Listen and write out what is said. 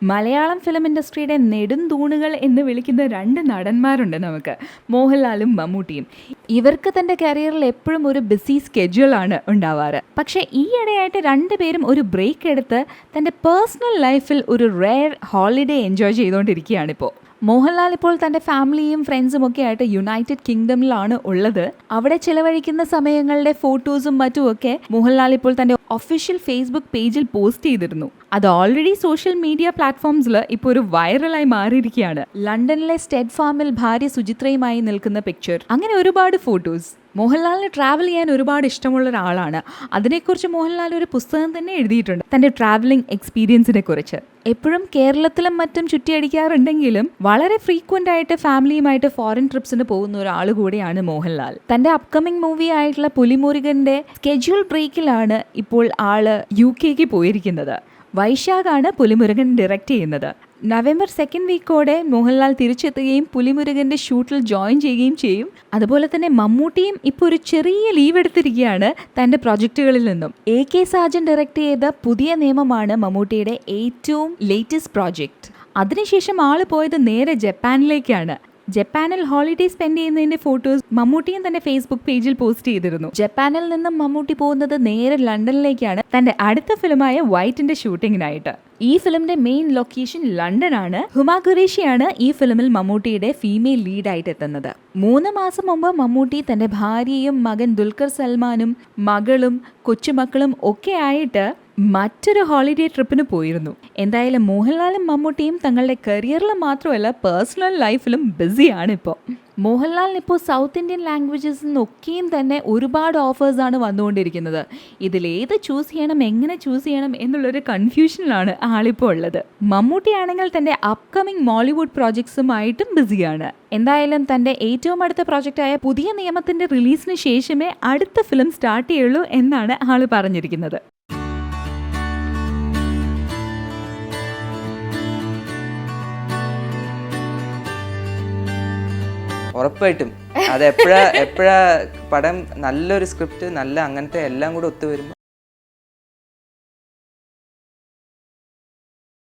Malayalam film ഇൻഡസ്ട്രിയുടെ നെടുംതൂണുകൾ എന്ന് വിളിക്കുന്ന രണ്ട് നടന്മാരുണ്ട് നമുക്ക്, മോഹൻലാലും മമ്മൂട്ടിയും. ഇവർക്ക് തൻ്റെ കരിയറിൽ എപ്പോഴും ഒരു ബിസി സ്കെഡ്യൂളാണ് ഉണ്ടാവാറ്. പക്ഷേ ഈയിടെയായിട്ട് രണ്ടുപേരും ഒരു ബ്രേക്ക് എടുത്ത് തൻ്റെ പേഴ്സണൽ ലൈഫിൽ ഒരു റെയർ ഹോളിഡേ എൻജോയ് ചെയ്തുകൊണ്ടിരിക്കുകയാണിപ്പോൾ. മോഹൻലാൽ ഇപ്പോൾ തൻ്റെ ഫാമിലിയും ഫ്രണ്ട്സും ഒക്കെ ആയിട്ട് യുണൈറ്റഡ് കിങ്ഡമിലാണ് ഉള്ളത്. അവിടെ ചിലവഴിക്കുന്ന സമയങ്ങളുടെ ഫോട്ടോസും മറ്റുമൊക്കെ മോഹൻലാൽ ഇപ്പോൾ തൻ്റെ ഒഫീഷ്യൽ ഫേസ്ബുക്ക് പേജിൽ പോസ്റ്റ് ചെയ്തിരുന്നു. അത് ഓൾറെഡി സോഷ്യൽ മീഡിയ പ്ലാറ്റ്ഫോംസിൽ ഇപ്പോൾ ഒരു വൈറലായി മാറിയിരിക്കുകയാണ്. ലണ്ടനിലെ സ്റ്റെഡ് ഫാമിൽ ഭാര്യ സുചിത്രയുമായി നിൽക്കുന്ന പിക്ചർ, അങ്ങനെ ഒരുപാട് ഫോട്ടോസ്. മോഹൻലാലിന് ട്രാവൽ ചെയ്യാൻ ഒരുപാട് ഇഷ്ടമുള്ള ഒരാളാണ്. അതിനെക്കുറിച്ച് മോഹൻലാൽ ഒരു പുസ്തകം തന്നെ എഴുതിയിട്ടുണ്ട്, തൻ്റെ ട്രാവലിംഗ് എക്സ്പീരിയൻസിനെ കുറിച്ച്. എപ്പോഴും കേരളത്തിലും മറ്റും ചുറ്റിയടിക്കാറുണ്ടെങ്കിലും വളരെ ഫ്രീക്വൻ്റ് ആയിട്ട് ഫാമിലിയുമായിട്ട് ഫോറിൻ ട്രിപ്സിന് പോകുന്ന ഒരാൾ കൂടിയാണ് മോഹൻലാൽ. തൻ്റെ അപ്കമിങ് മൂവി ആയിട്ടുള്ള പുലിമുരുകൻ്റെ സ്കെഡ്യൂൾ ബ്രേക്കിലാണ് ഇപ്പോൾ ആള് UK പോയിരിക്കുന്നത്. വൈശാഖാണ് പുലിമുരുകൻ ഡയറക്റ്റ് ചെയ്യുന്നത്. നവംബർ 2nd വീക്കോടെ മോഹൻലാൽ തിരിച്ചെത്തുകയും പുലിമുരുകൻ്റെ ഷൂട്ടിൽ ജോയിൻ ചെയ്യുകയും ചെയ്യും. അതുപോലെ തന്നെ മമ്മൂട്ടിയും ഇപ്പോൾ ഒരു ചെറിയ ലീവ് എടുത്തിരിക്കുകയാണ് തൻ്റെ പ്രൊജക്റ്റുകളിൽ നിന്നും. AK സാജൻ ഡയറക്റ്റ് ചെയ്ത പുതിയ നിയമമാണ് മമ്മൂട്ടിയുടെ ഏറ്റവും ലേറ്റസ്റ്റ് പ്രോജക്റ്റ്. അതിനുശേഷം ആള് പോയത് നേരെ ജപ്പാനിലേക്കാണ്. ജപ്പാനിൽ ഹോളിഡേ സ്പെൻഡ് ചെയ്യുന്നതിന്റെ ഫോട്ടോസ് മമ്മൂട്ടിയും തന്റെ ഫേസ്ബുക്ക് പേജിൽ പോസ്റ്റ് ചെയ്തിരുന്നു. ജപ്പാനിൽ നിന്നും മമ്മൂട്ടി പോകുന്നത് നേരെ ലണ്ടനിലേക്കാണ് തന്റെ അടുത്ത ഫിലിമായ വൈറ്റിന്റെ ഷൂട്ടിങ്ങിനായിട്ട്. ഈ ഫിലിമിന്റെ മെയിൻ ലൊക്കേഷൻ ലണ്ടൻ ആണ്. ഹുമ ഖുറേഷിയാണ് ഈ ഫിലിമിൽ മമ്മൂട്ടിയുടെ ഫീമെയിൽ ലീഡായിട്ട് എത്തുന്നത്. 3 മാസം മുമ്പ് മമ്മൂട്ടി തന്റെ ഭാര്യയും മകൻ ദുൽഖർ സൽമാനും മകളും കൊച്ചുമക്കളും ഒക്കെ ആയിട്ട് മറ്റൊരു ഹോളിഡേ ട്രിപ്പിന് പോയിരുന്നു. എന്തായാലും മോഹൻലാലും മമ്മൂട്ടിയും തങ്ങളുടെ കരിയറിൽ മാത്രമല്ല പേഴ്സണൽ ലൈഫിലും ബിസിയാണ് ഇപ്പോൾ. മോഹൻലാലിന് ഇപ്പോൾ സൗത്ത് ഇന്ത്യൻ ലാംഗ്വേജസിൽ നിന്നൊക്കെയും തന്നെ ഒരുപാട് ഓഫേഴ്സാണ് വന്നുകൊണ്ടിരിക്കുന്നത്. ഇതിലേത് ചൂസ് ചെയ്യണം, എങ്ങനെ ചൂസ് ചെയ്യണം എന്നുള്ളൊരു കൺഫ്യൂഷനിലാണ് ആളിപ്പോൾ ഉള്ളത്. മമ്മൂട്ടിയാണെങ്കിൽ തൻ്റെ അപ്കമിങ് മോളിവുഡ് പ്രോജക്ട്സുമായിട്ടും ബിസിയാണ്. എന്തായാലും തൻ്റെ ഏറ്റവും അടുത്ത പ്രോജക്റ്റായ പുതിയ നിയമത്തിൻ്റെ റിലീസിന് ശേഷമേ അടുത്ത ഫിലിം സ്റ്റാർട്ട് ചെയ്യുള്ളൂ എന്നാണ് ആൾ പറഞ്ഞിരിക്കുന്നത്. ഉറപ്പായിട്ടും അത് എപ്പോഴാ പടം നല്ലൊരു സ്ക്രിപ്റ്റ്, നല്ല അങ്ങനത്തെ എല്ലാം കൂടെ ഒത്തുവരുമ്പോൾ